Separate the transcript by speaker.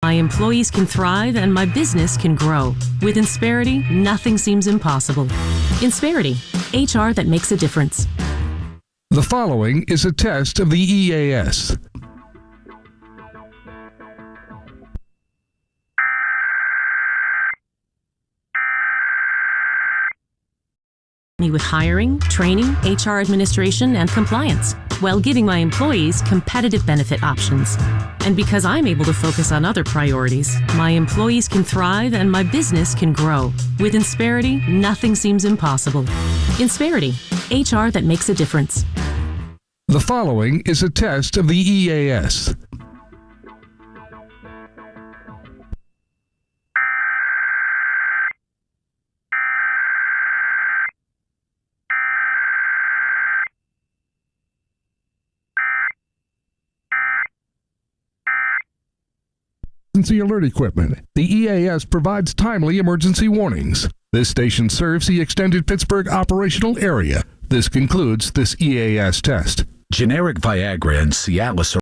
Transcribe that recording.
Speaker 1: My employees can thrive and my business can grow. With Insperity, nothing seems impossible. Insperity, HR that makes a difference.
Speaker 2: The following is a test of the EAS.
Speaker 1: Me with hiring, training, HR administration, and compliance, while giving my employees competitive benefit options. And because I'm able to focus on other priorities, my employees can thrive and my business can grow. With Insperity, nothing seems impossible. Insperity, HR that makes a difference.
Speaker 2: The following is a test of the EAS. Emergency alert equipment. The EAS provides timely emergency warnings. This station serves the extended Pittsburgh operational area. This concludes this EAS test.
Speaker 3: Generic Viagra and Cialis